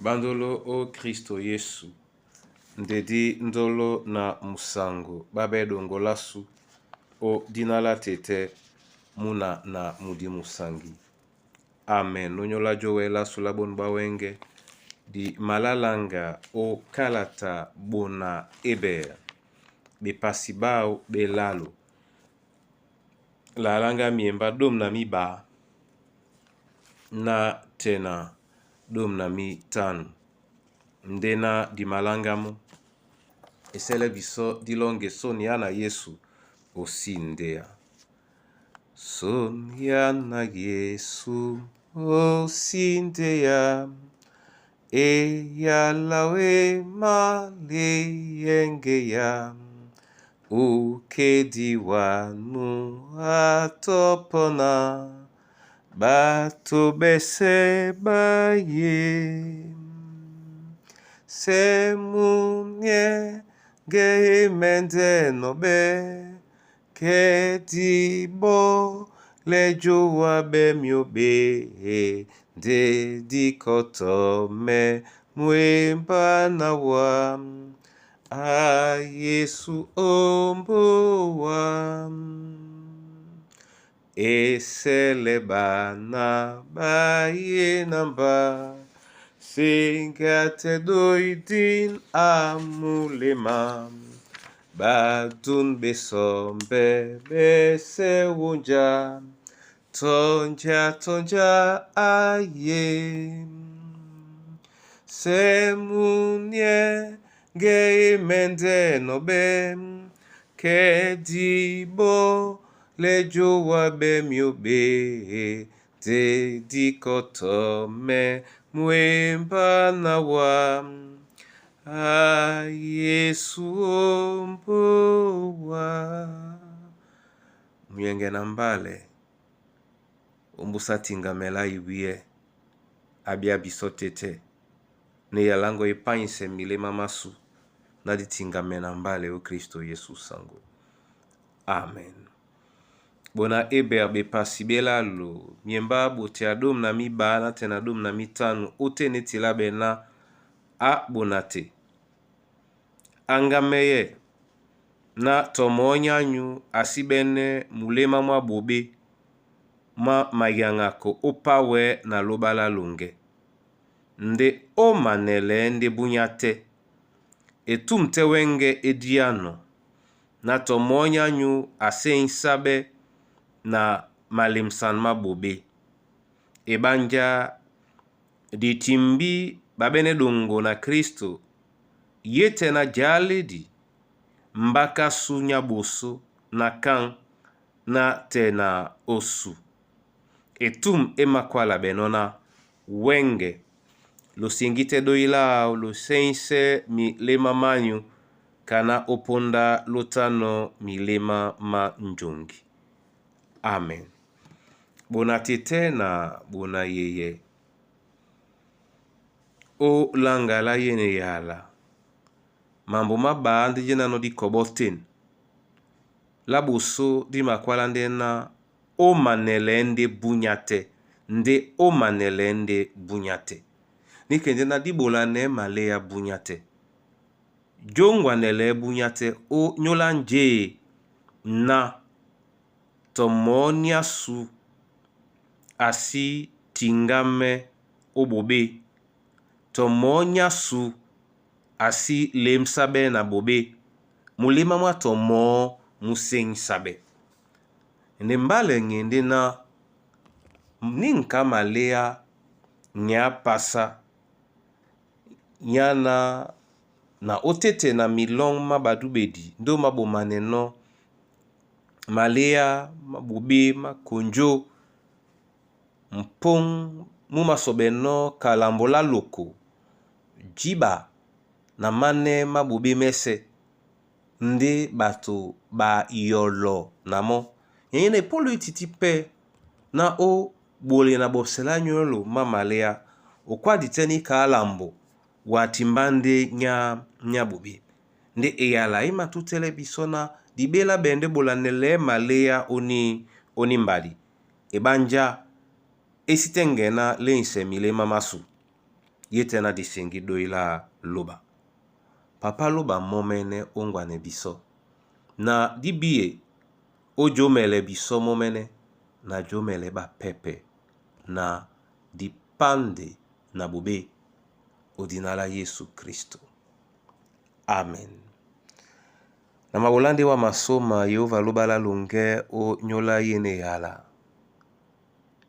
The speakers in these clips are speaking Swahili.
Bandolo o Kristo Yesu, ndedi ndolo na musango babedo ngolasu o dinala tete muna na mudi musangi. Amen. Nonyola jowe sulabon bawenge di malalanga o kalata bona eber be pasibao be lalo. Lalanga miemba dom na mi ba na tena dom na mi tanu. Ndena di malangamu esele biso dilonge sonia na Yesu osindea. Sonia na Yesu osindea e yalawe maliyengeya ukedi wanu atopona batu bese baye semunye geimende nobe kedibo lejuwa bemiobe de dikotome mwemba nawa a Yesu ombowa eselebana baye namba singate doidin amulema badun besombe bese wunja tonja aye semunye geimende nobe kedibo lejowa bemiobe de dikotome mwemba nawa a Yesu ombowa muyenge na mbale umbusatinga mela iwie abia bisotete ne yalango ipanyise milema masu na ditinga mena mbale o Kristo Yesu sango. Amen. Bona eber be pasibela lo miemba bote adom na mi ba na tena dom na mi tanu ote netila bena a bonate angameye na tomonyanyu asibene mulema mwa bobe ma mayangako opawe na lobala longe nde o manele nde bunyate etumte wenge ediano na tomonyanyu aseinsabe na malimsan mabobe ebanja ditimbi babene dongo na Kristo yete na jaledi mbaka sunya boso na kan na tena osu etum emakwala benona wenge lo singite doila lo seinse mi lema manyu kana oponda lotano milema ma njongi. Amen. Bona tete na bona yeye o langa la yene yala mambo maba ndi jena no di koboten la boso di makwala ndena o manele nde bunyate nde o manele nde bunyate nikende na di bolane malea bunyate jongwa nele bunyate o nyolanje na tomonia su asi tingame obobe tomonia su asi lemsabe na bobe mulima mwa tomo museng sabe ende mbale ngende na ninka malea nya pasa nyana na otete na milong mabadubedi ndo mabomane no malea mabobe makonjo mpong mumasobeno kalambola loko jiba na mane mabobe mese nde bato ba yolo namo yene polo ititipe na o bole na bobsela nyolo mamalea okwa diteni kalambo watimbande nya bobe nde eyala ima tutele bisona dibela bende bolanele malea oni mbali ebanja esitengena lense milema masu yetena disengi doila loba. Papa loba momene ongwane biso. Na dibie ojo mele biso momene na jo mele ba pepe na dipande na bube odinala Yesu Kristo. Amen. Na mabulandi wa masoma Yehova lobala lunge o nyola yene yala.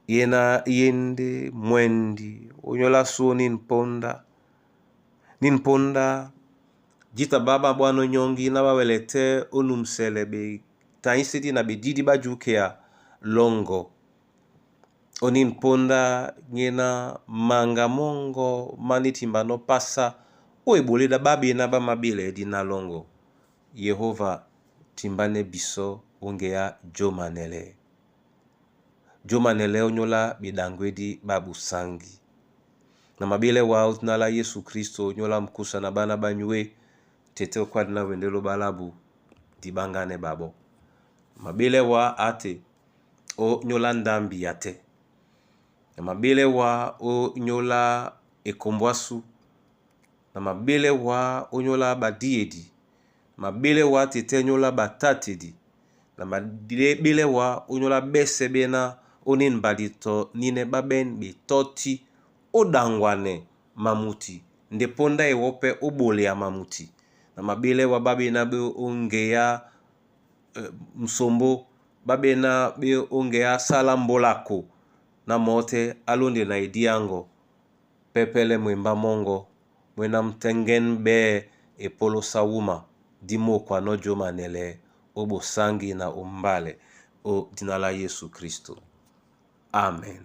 Yena yende mwendi o nyola suo ninponda jita baba bwano nyongi na bawelete onumselebe taisidi na bedidi bajukea longo onin ponda ngena manga mongo manitimba no pasa o eboleda babi na ba mabile dina longo. Yehova timbane biso ongea jomanele onyola bidangwedi babu sangi na mabile wa utnala Yesu Kristo nyola mkusa na bana banywe tete kwa na wendelo balabu dibangane babo. Mabile wa ate o nyola ndambi yate. Na mabile wa o nyola ekombwasu. Na mabile wa o nyola badiedi. Mabile wa tete nyola batatedi. Na mabile wa o nyola besebena onin balito nine baben bitoti o dangwane mamuti. Ndeponda ewope o bole ya mamuti. Na mabile wa babi na be ongea msombo babe na be ongea salambolako na mote alonde na idiango pepele mwemba mongo mwena mtengen be epolo sawuma dimo kwa nojo manele obo sangi na umbale o dinala Yesu Kristo. Amen.